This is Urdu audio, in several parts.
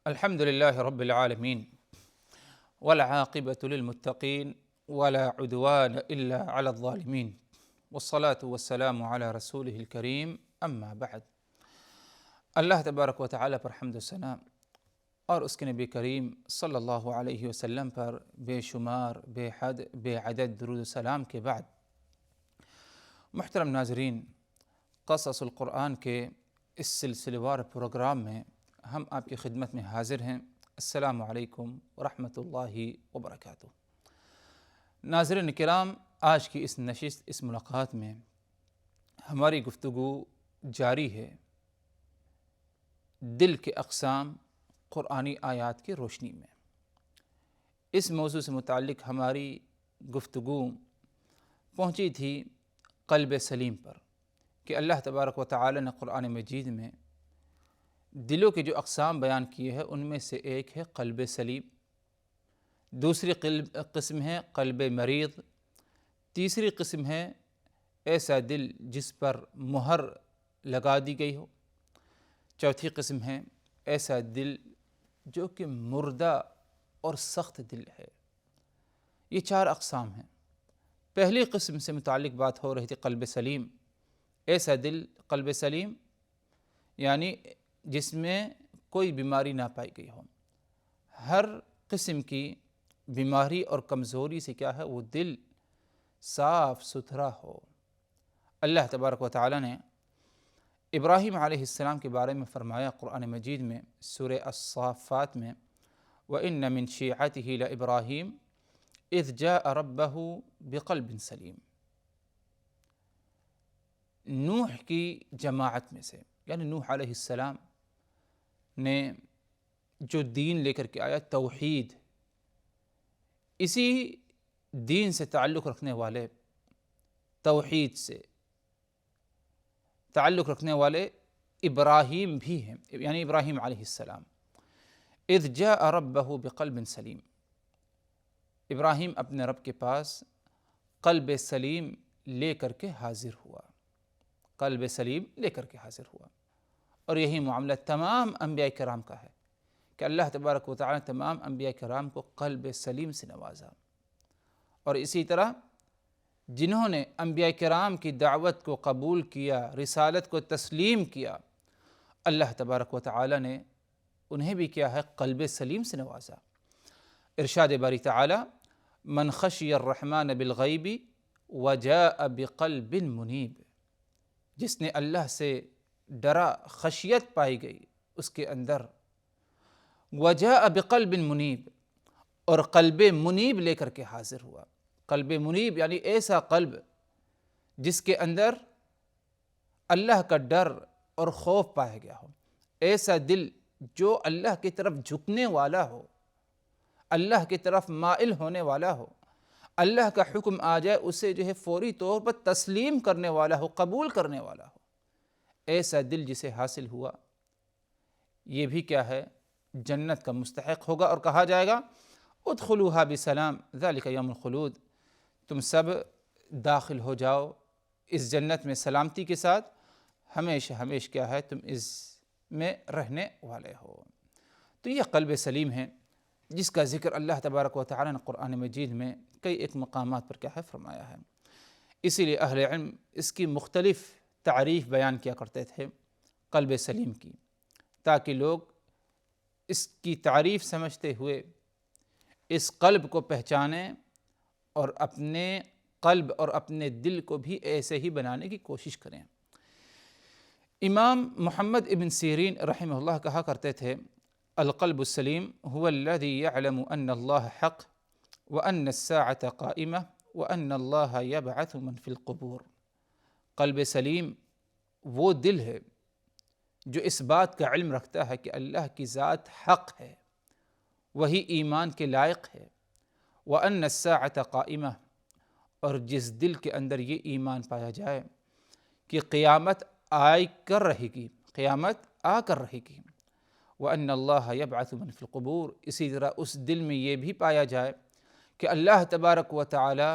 الحمد لله رب العالمين والعاقبة للمتقين ولا عدوان إلا على الظالمين والصلاة والسلام على رسوله الكريم اما بعد۔ اللہ تبارک و تعالیٰ پر حمد و ثنا اور اس کے نبی کریم صلی اللہ علیہ وسلم پر بے شمار بے حد بے عدد درود و سلام کے بعد، محترم ناظرین، قصص القرآن کے اس سلسلہ وار پروگرام میں ہم آپ کی خدمت میں حاضر ہیں۔ السلام علیکم ورحمۃ اللہ وبرکاتہ۔ ناظرین کرام، آج کی اس نشست، اس ملاقات میں ہماری گفتگو جاری ہے دل کے اقسام قرآنی آیات کی روشنی میں۔ اس موضوع سے متعلق ہماری گفتگو پہنچی تھی قلب سلیم پر کہ اللہ تبارک و تعالی نے قرآن مجید میں دلوں کے جو اقسام بیان کیے ہیں ان میں سے ایک ہے قلب سلیم، دوسری قسم ہے قلب مریض، تیسری قسم ہے ایسا دل جس پر مہر لگا دی گئی ہو، چوتھی قسم ہے ایسا دل جو کہ مردہ اور سخت دل ہے۔ یہ چار اقسام ہیں۔ پہلی قسم سے متعلق بات ہو رہی تھی قلب سلیم۔ ایسا دل، قلب سلیم یعنی جس میں کوئی بیماری نہ پائی گئی ہو، ہر قسم کی بیماری اور کمزوری سے کیا ہے وہ دل صاف ستھرا ہو۔ اللہ تبارک و تعالی نے ابراہیم علیہ السلام کے بارے میں فرمایا قرآن مجید میں سورہ الصافات میں، وَإِنَّ مِن شِيعَتِهِ لَإِبْرَاهِيمَ إِذْ جَاءَ رَبَّهُ بِقَلْبٍ سلیم۔ نوح کی جماعت میں سے، یعنی نوح علیہ السلام نے جو دین لے کر کے آیا، توحید، اسی دین سے تعلق رکھنے والے، توحید سے تعلق رکھنے والے ابراہیم بھی ہیں، یعنی ابراہیم علیہ السلام۔ اذ جاء ربہ بقلب سلیم، ابراہیم اپنے رب کے پاس قلب سلیم لے کر کے حاضر ہوا، قلب سلیم لے کر کے حاضر ہوا۔ اور یہی معاملہ تمام انبیاء کرام کا ہے کہ اللہ تبارک و تعالی تمام انبیاء کرام کو قلب سلیم سے نوازا۔ اور اسی طرح جنہوں نے انبیاء کرام کی دعوت کو قبول کیا، رسالت کو تسلیم کیا، اللہ تبارک و تعالی نے انہیں بھی کیا ہے قلب سلیم سے نوازا۔ ارشاد باری تعالی، من خشی الرحمن بالغیب وجاء بقلب منیب، جس نے اللہ سے ڈرا، خشیت پائی گئی اس کے اندر، وجاء بقلب منیب، اور قلب منیب لے کر کے حاضر ہوا۔ قلب منیب یعنی ایسا قلب جس کے اندر اللہ کا ڈر اور خوف پایا گیا ہو، ایسا دل جو اللہ کی طرف جھکنے والا ہو، اللہ کی طرف مائل ہونے والا ہو، اللہ کا حکم آ جائے اسے جو ہے فوری طور پر تسلیم کرنے والا ہو، قبول کرنے والا ہو۔ ایسا دل جسے حاصل ہوا، یہ بھی کیا ہے جنت کا مستحق ہوگا، اور کہا جائے گا ادخلوها بسلام ذلک یوم الخلود، تم سب داخل ہو جاؤ اس جنت میں سلامتی کے ساتھ، ہمیشہ ہمیشہ کیا ہے تم اس میں رہنے والے ہو۔ تو یہ قلب سلیم ہے جس کا ذکر اللہ تبارک و تعالی نے قرآن مجید میں کئی ایک مقامات پر کیا ہے فرمایا ہے۔ اسی لیے اہل علم اس کی مختلف تعریف بیان کیا کرتے تھے قلب سلیم کی، تاکہ لوگ اس کی تعریف سمجھتے ہوئے اس قلب کو پہچانیں اور اپنے قلب اور اپنے دل کو بھی ایسے ہی بنانے کی کوشش کریں۔ امام محمد ابن سیرین رحمہ اللہ کہا کرتے تھے، القلب السلیم هو الذي يعلم ان اللہ حق وان الساعة قائمة وان اللہ يبعث من في القبور۔ قلب سلیم وہ دل ہے جو اس بات کا علم رکھتا ہے کہ اللہ کی ذات حق ہے، وہی ایمان کے لائق ہے، وَأَنَّ السَّاعَةَ قَائِمَةٌ، اور جس دل کے اندر یہ ایمان پایا جائے کہ قیامت آ کر رہے گی، قیامت آ کر رہے گی، وَأَنَّ اللَّهَ يَبْعَثُ مَن فِي الْقُبُورِ، اسی طرح اس دل میں یہ بھی پایا جائے کہ اللہ تبارک و تعالی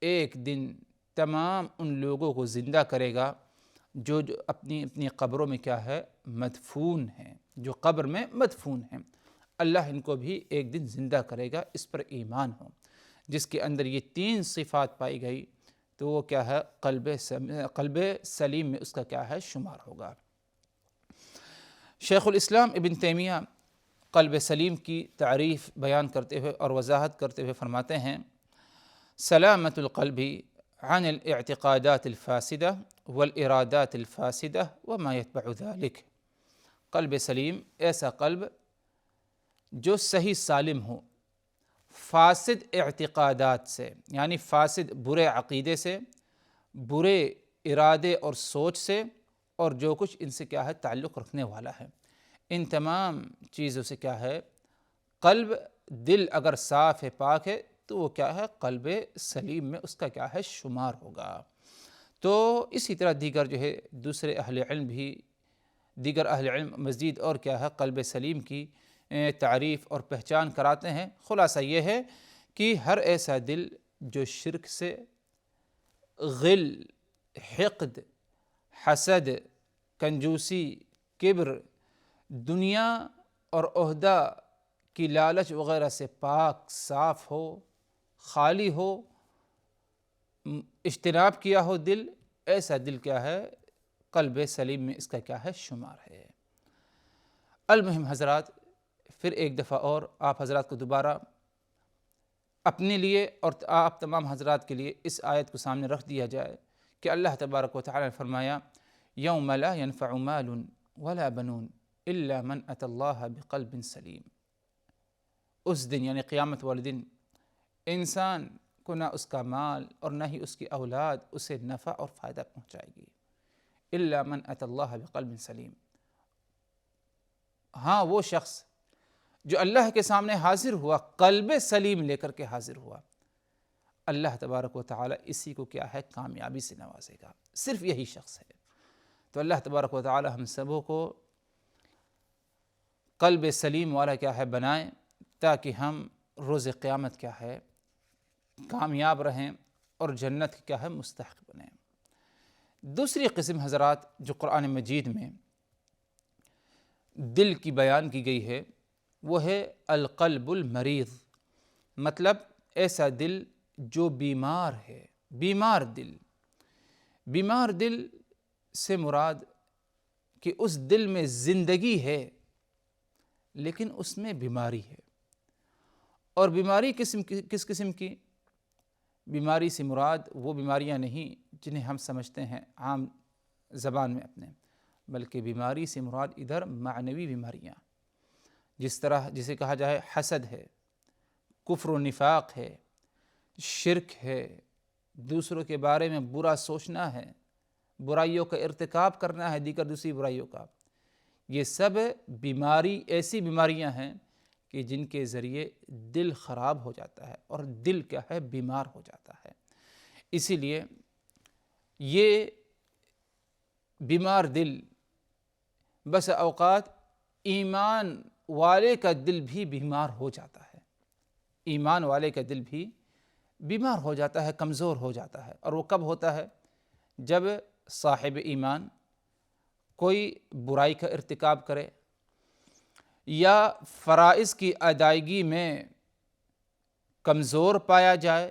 ایک دن تمام ان لوگوں کو زندہ کرے گا جو اپنی اپنی قبروں میں کیا ہے مدفون ہیں، جو قبر میں مدفون ہیں، اللہ ان کو بھی ایک دن زندہ کرے گا، اس پر ایمان ہو۔ جس کے اندر یہ 3 صفات پائی گئی تو وہ کیا ہے قلب سلیم میں اس کا کیا ہے شمار ہوگا۔ شیخ الاسلام ابن تیمیہ قلب سلیم کی تعریف بیان کرتے ہوئے اور وضاحت کرتے ہوئے فرماتے ہیں سلامت القلب عن الاعتقادات الفاسدہ والارادات الفاسدہ وما يتبع ذلك۔ قلب سلیم ایسا قلب جو صحیح سالم ہو فاسد اعتقادات سے، یعنی فاسد برے عقیدے سے، برے ارادے اور سوچ سے، اور جو کچھ ان سے کیا ہے تعلق رکھنے والا ہے، ان تمام چیزوں سے کیا ہے قلب، دل اگر صاف ہے، پاک ہے، تو وہ کیا ہے قلب سلیم میں اس کا کیا ہے شمار ہوگا۔ تو اسی طرح دیگر جو ہے دوسرے اہل علم مزید اور کیا ہے قلب سلیم کی تعریف اور پہچان کراتے ہیں۔ خلاصہ یہ ہے کہ ہر ایسا دل جو شرک سے، غل، حقد، حسد، کنجوسی، کبر، دنیا اور عہدہ کی لالچ وغیرہ سے پاک صاف ہو، خالی ہو، اجتناب کیا ہو دل، ایسا دل کیا ہے قلب سلیم میں اس کا کیا ہے شمار ہے۔ المہم حضرات، پھر ایک دفعہ اور آپ حضرات کو دوبارہ اپنے لیے اور آپ تمام حضرات کے لیے اس آیت کو سامنے رکھ دیا جائے کہ اللہ تبارک و تعالی نے فرمایا یوم لا ينفع مال ولا بنون الا من اتى اللہ بقلب سلیم۔ اس دن یعنی قیامت والے دن انسان کو نہ اس کا مال اور نہ ہی اس کی اولاد اسے نفع اور فائدہ پہنچائے گی، الا من اتى اللہ بقلب سلیم، ہاں وہ شخص جو اللہ کے سامنے حاضر ہوا قلب سلیم لے کر کے حاضر ہوا، اللہ تبارک و تعالی اسی کو کیا ہے کامیابی سے نوازے گا، صرف یہی شخص ہے۔ تو اللہ تبارک و تعالی ہم سبوں کو قلب سلیم والا کیا ہے بنائیں، تاکہ ہم روز قیامت کیا ہے کامیاب رہیں اور جنت کی کیا ہے مستحق بنیں۔ دوسری قسم حضرات جو قرآن مجید میں دل کی بیان کی گئی ہے وہ ہے القلب المریض، مطلب ایسا دل جو بیمار ہے، بیمار دل۔ بیمار دل سے مراد کہ اس دل میں زندگی ہے لیکن اس میں بیماری ہے، اور بیماری کس قسم کی؟ بیماری سے مراد وہ بیماریاں نہیں جنہیں ہم سمجھتے ہیں عام زبان میں اپنے، بلکہ بیماری سے مراد ادھر معنوی بیماریاں، جس طرح جسے کہا جائے حسد ہے، کفر و نفاق ہے، شرک ہے، دوسروں کے بارے میں برا سوچنا ہے، برائیوں کا ارتکاب کرنا ہے، دیگر دوسری برائیوں کا، یہ سب بیماری ایسی بیماریاں ہیں کہ جن کے ذریعے دل خراب ہو جاتا ہے اور دل کیا ہے بیمار ہو جاتا ہے۔ اسی لیے یہ بیمار دل بس اوقات ایمان والے کا دل بھی بیمار ہو جاتا ہے، ایمان والے کا دل بھی بیمار ہو جاتا ہے، کمزور ہو جاتا ہے، اور وہ کب ہوتا ہے؟ جب صاحب ایمان کوئی برائی کا ارتکاب کرے یا فرائض کی ادائیگی میں کمزور پایا جائے،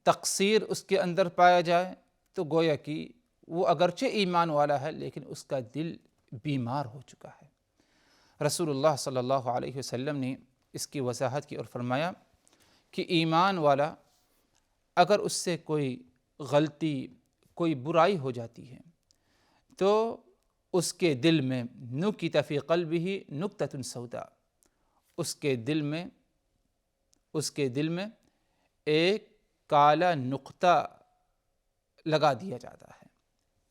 تقصیر اس کے اندر پایا جائے، تو گویا کہ وہ اگرچہ ایمان والا ہے لیکن اس کا دل بیمار ہو چکا ہے۔ رسول اللہ صلی اللہ علیہ وسلم نے اس کی وضاحت کی اور فرمایا کہ ایمان والا اگر اس سے کوئی غلطی، کوئی برائی ہو جاتی ہے تو اس کے دل میں نکت فی قلبہ نکتۃ سوداء، اس کے دل میں ایک کالا نقطہ لگا دیا جاتا ہے،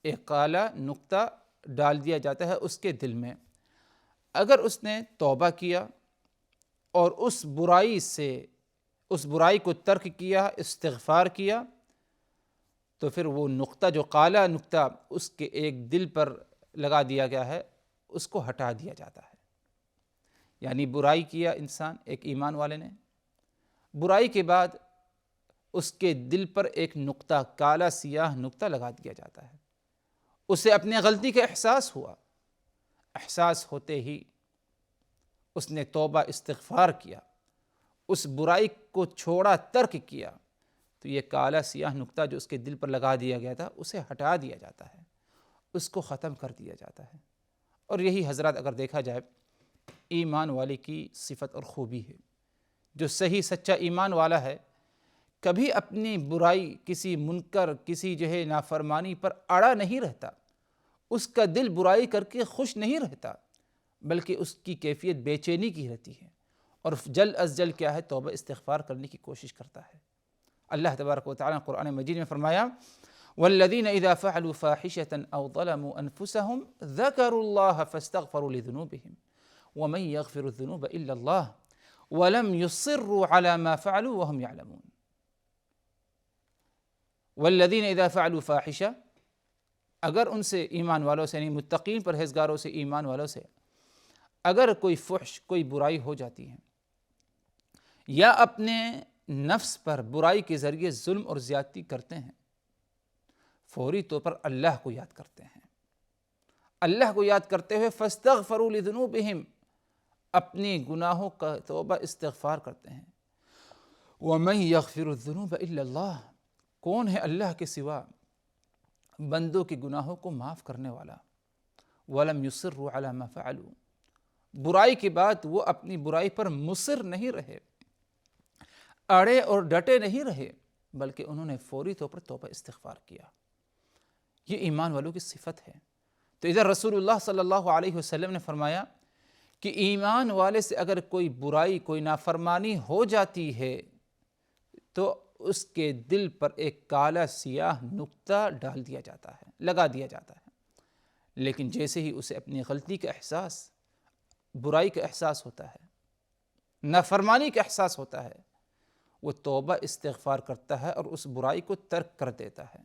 ایک کالا نقطہ ڈال دیا جاتا ہے اس کے دل میں۔ اگر اس نے توبہ کیا اور اس برائی کو ترک کیا، استغفار کیا، تو پھر وہ نقطہ جو کالا نقطہ اس کے ایک دل پر لگا دیا گیا ہے اس کو ہٹا دیا جاتا ہے۔ یعنی برائی کیا انسان، ایک ایمان والے نے، برائی کے بعد اس کے دل پر ایک نقطہ، کالا سیاہ نقطہ لگا دیا جاتا ہے، اسے اپنے غلطی کا احساس ہوا، احساس ہوتے ہی اس نے توبہ استغفار کیا، اس برائی کو چھوڑا، ترک کیا، تو یہ کالا سیاہ نقطہ جو اس کے دل پر لگا دیا گیا تھا اسے ہٹا دیا جاتا ہے، اس کو ختم کر دیا جاتا ہے۔ اور یہی حضرات اگر دیکھا جائے ایمان والے کی صفت اور خوبی ہے۔ جو صحیح سچا ایمان والا ہے کبھی اپنی برائی، کسی منکر، کسی نافرمانی پر اڑا نہیں رہتا، اس کا دل برائی کر کے خوش نہیں رہتا، بلکہ اس کی کیفیت بے چینی کی رہتی ہے، اور جلد از جلد کیا ہے توبہ استغفار کرنے کی کوشش کرتا ہے۔ اللہ تبارک و تعالیٰ نے قرآن مجید میں فرمایا والذین اذا فعلوا فاحشة او ظلموا انفسهم ذکروا اللہ فاستغفروا لذنوبهم ومن یغفر الذنوب الا اللہ ولم يصروا على ما فعلوا وهم يعلمون۔ والذین اذا فعلوا فاحشة، اگر ان سے، ایمان والوں سے، یعنی متقین پرہیزگاروں سے، ایمان والوں سے اگر کوئی فحش، کوئی برائی ہو جاتی ہے، یا اپنے نفس پر برائی کے ذریعے ظلم اور زیادتی کرتے ہیں، فوری طور پر اللہ کو یاد کرتے ہیں، اللہ کو یاد کرتے ہوئے فاستغفروا لذنوبہم، اپنے گناہوں کا توبہ استغفار کرتے ہیں۔ وَمَن يَغْفِرُ الذُّنُوبَ إِلَّا اللَّهُ، کون ہے اللہ کے سوا بندوں کے گناہوں کو معاف کرنے والا۔ وَلَمْ يُصِرُّوا عَلَى مَا فَعَلُوا، برائی کے بعد وہ اپنی برائی پر مصر نہیں رہے، اڑے اور ڈٹے نہیں رہے، بلکہ انہوں نے فوری طور پر توبہ استغفار کیا۔ یہ ایمان والوں کی صفت ہے۔ تو ادھر رسول اللہ صلی اللہ علیہ وسلم نے فرمایا کہ ایمان والے سے اگر کوئی برائی، کوئی نافرمانی ہو جاتی ہے تو اس کے دل پر ایک کالا سیاہ نقطہ ڈال دیا جاتا ہے، لگا دیا جاتا ہے، لیکن جیسے ہی اسے اپنی غلطی کا احساس، برائی کا احساس ہوتا ہے، نافرمانی کا احساس ہوتا ہے، وہ توبہ استغفار کرتا ہے اور اس برائی کو ترک کر دیتا ہے،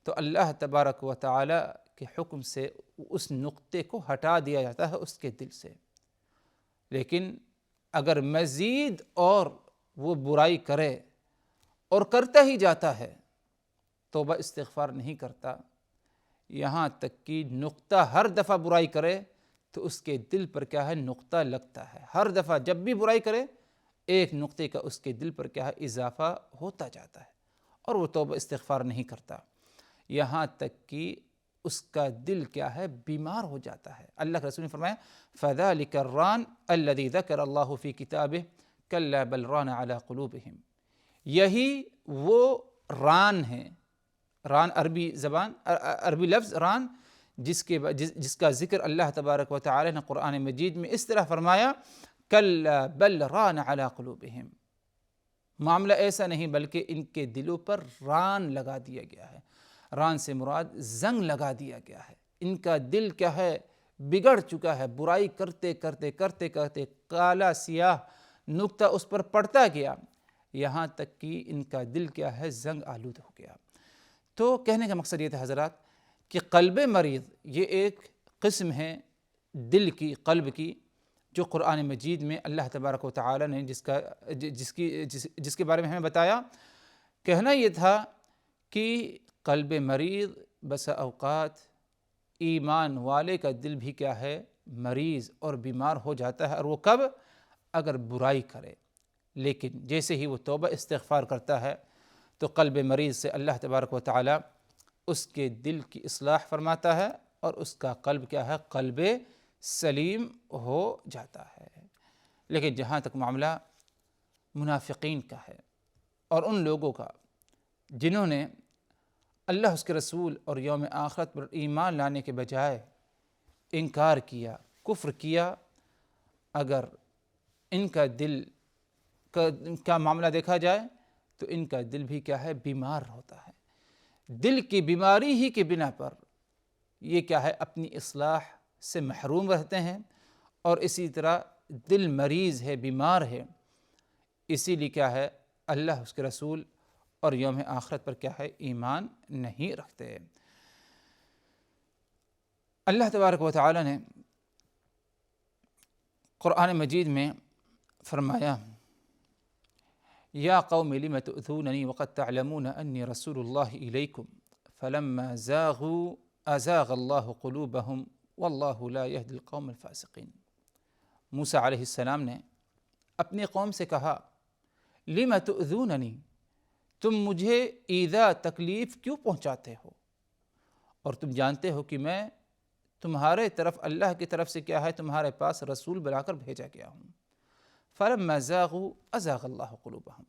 تو اللہ تبارک و تعالی کے حکم سے اس نقطے کو ہٹا دیا جاتا ہے اس کے دل سے۔ لیکن اگر مزید اور وہ برائی کرے اور کرتا ہی جاتا ہے، توبہ استغفار نہیں کرتا، یہاں تک کہ نقطہ ہر دفعہ برائی کرے تو اس کے دل پر کیا ہے نقطہ لگتا ہے، ہر دفعہ جب بھی برائی کرے ایک نقطے کا اس کے دل پر کیا ہے اضافہ ہوتا جاتا ہے، اور وہ توبہ استغفار نہیں کرتا، یہاں تک کہ اس کا دل کیا ہے بیمار ہو جاتا ہے۔ اللہ کے رسول نے فرمایا فَذَلِكَ الرَّانُ الَّذِي ذَكَرَ اللَّهُ فِي كِتَابِهِ كَلَّا بَلْ رَانَ عَلَىٰ قُلُوبِهِمْ، یہی وہ ران ہے، ران عربی لفظ ران، جس کا ذکر اللہ تبارک و تعالی نے قرآن مجید میں اس طرح فرمایا كَلَّا بَلْ رَانَ عَلَىٰ قُلُوبِهِمْ، معاملہ ایسا نہیں بلکہ ان کے دلوں پر ران لگا دیا گیا ہے۔ ران سے مراد زنگ لگا دیا گیا ہے، ان کا دل کیا ہے بگڑ چکا ہے، برائی کرتے کرتے کرتے کرتے کالا سیاہ نقطہ اس پر پڑتا گیا، یہاں تک کہ ان کا دل کیا ہے زنگ آلود ہو گیا۔ تو کہنے کا مقصد یہ تھا حضرات کہ قلب مریض یہ ایک قسم ہے دل کی، قلب کی، جو قرآن مجید میں اللہ تبارک و تعالی نے جس کے بارے میں ہمیں بتایا۔ کہنا یہ تھا کہ قلب مریض بسا اوقات ایمان والے کا دل بھی کیا ہے مریض اور بیمار ہو جاتا ہے، اور وہ کب؟ اگر برائی کرے، لیکن جیسے ہی وہ توبہ استغفار کرتا ہے تو قلب مریض سے اللہ تبارک و تعالی اس کے دل کی اصلاح فرماتا ہے، اور اس کا قلب کیا ہے قلب سلیم ہو جاتا ہے۔ لیکن جہاں تک معاملہ منافقین کا ہے اور ان لوگوں کا جنہوں نے اللہ اس کے رسول اور یوم آخرت پر ایمان لانے کے بجائے انکار کیا، کفر کیا، اگر ان کا دل کا معاملہ دیکھا جائے تو ان کا دل بھی کیا ہے بیمار ہوتا ہے، دل کی بیماری ہی کے بنا پر یہ کیا ہے اپنی اصلاح سے محروم رہتے ہیں، اور اسی طرح دل مریض ہے، بیمار ہے، اسی لیے کیا ہے اللہ اس کے رسول اور یوم آخرت پر کیا ہے ایمان نہیں رکھتے۔ اللہ تبارک و تعالی نے قرآن مجید میں فرمایا یا قوم لم تؤذوننی وقد تعلمون انی رسول اللہ الیکم فلما زاغوا ازاغ اللہ قلوبہم واللہ لا یہدی القوم الفاسقین۔ موسیٰ علیہ السلام نے اپنی قوم سے کہا لم تؤذوننی، تم مجھے ایذا تکلیف کیوں پہنچاتے ہو، اور تم جانتے ہو کہ میں تمہارے طرف اللہ کی طرف سے کیا ہے، تمہارے پاس رسول بنا کر بھیجا گیا ہوں۔ فلما زاغوا ازاغ اللہ قلوبہم،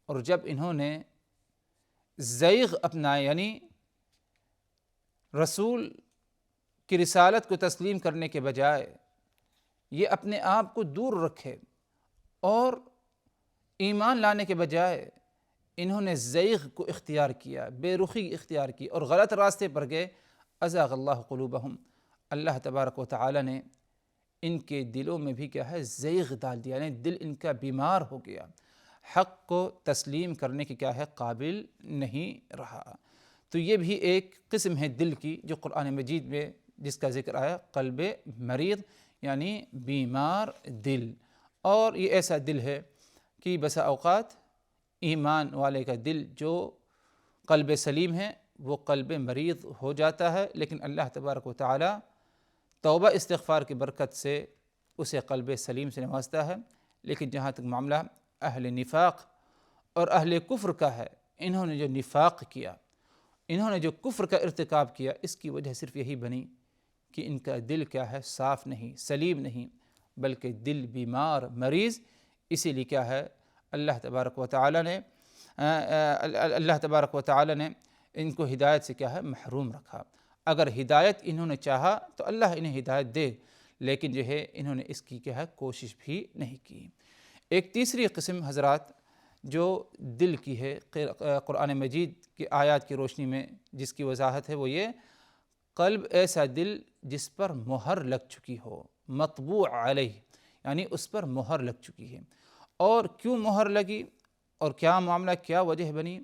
اور جب انہوں نے زیغ اپنائے، یعنی رسول کی رسالت کو تسلیم کرنے کے بجائے یہ اپنے آپ کو دور رکھے اور ایمان لانے کے بجائے انہوں نے زیغ کو اختیار کیا، بے رخی اختیار کی اور غلط راستے پر گئے، ازاغ اللہ قلوبہم، اللہ تبارک و تعالی نے ان کے دلوں میں بھی کیا ہے، زیغ ڈال دیا، یعنی دل ان کا بیمار ہو گیا، حق کو تسلیم کرنے کے کیا ہے، قابل نہیں رہا۔ تو یہ بھی ایک قسم ہے دل کی جو قرآن مجید میں جس کا ذکر آیا، قلب مریض، یعنی بیمار دل۔ اور یہ ایسا دل ہے کہ بسا اوقات ایمان والے کا دل جو قلب سلیم ہے وہ قلب مریض ہو جاتا ہے، لیکن اللہ تبارک و تعالی توبہ استغفار کی برکت سے اسے قلب سلیم سے نوازتا ہے۔ لیکن جہاں تک معاملہ اہل نفاق اور اہل کفر کا ہے، انہوں نے جو نفاق کیا، انہوں نے جو کفر کا ارتکاب کیا، اس کی وجہ صرف یہی بنی کہ ان کا دل کیا ہے، صاف نہیں، سلیم نہیں، بلکہ دل بیمار مریض۔ اسی لیے کیا ہے، اللہ تبارک و تعالی نے ان کو ہدایت سے کیا ہے، محروم رکھا۔ اگر ہدایت انہوں نے چاہا تو اللہ انہیں ہدایت دے، لیکن جو ہے انہوں نے اس کی کیا ہے، کوشش بھی نہیں کی۔ ایک تیسری قسم حضرات جو دل کی ہے، قرآن مجید کی آیات کی روشنی میں جس کی وضاحت ہے، وہ یہ قلب ایسا دل جس پر مہر لگ چکی ہو، مطبوع علیہ، یعنی اس پر مہر لگ چکی ہے۔ اور کیوں مہر لگی اور کیا معاملہ، کیا وجہ بنی،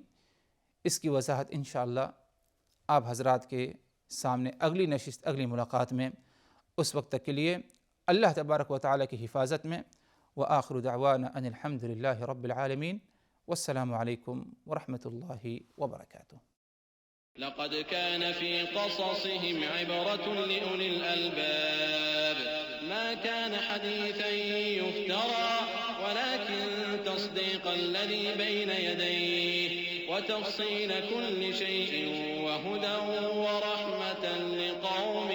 اس کی وضاحت انشاءاللہ آپ حضرات کے سامنے اگلی نشست، اگلی ملاقات میں۔ اس وقت تک کے لیے اللہ تبارک و تعالی کی حفاظت میں، وآخر دعوانا ان الحمد للہ رب العالمین، والسلام علیکم ورحمۃ اللہ وبرکاتہ۔ لقد كان في قصصهم عبرة لأولي الألباب ما كان حديثا يفترى ولكن تصديق الذي بين يديه وتفصيل كل شيء وهدى ورحمة لقوم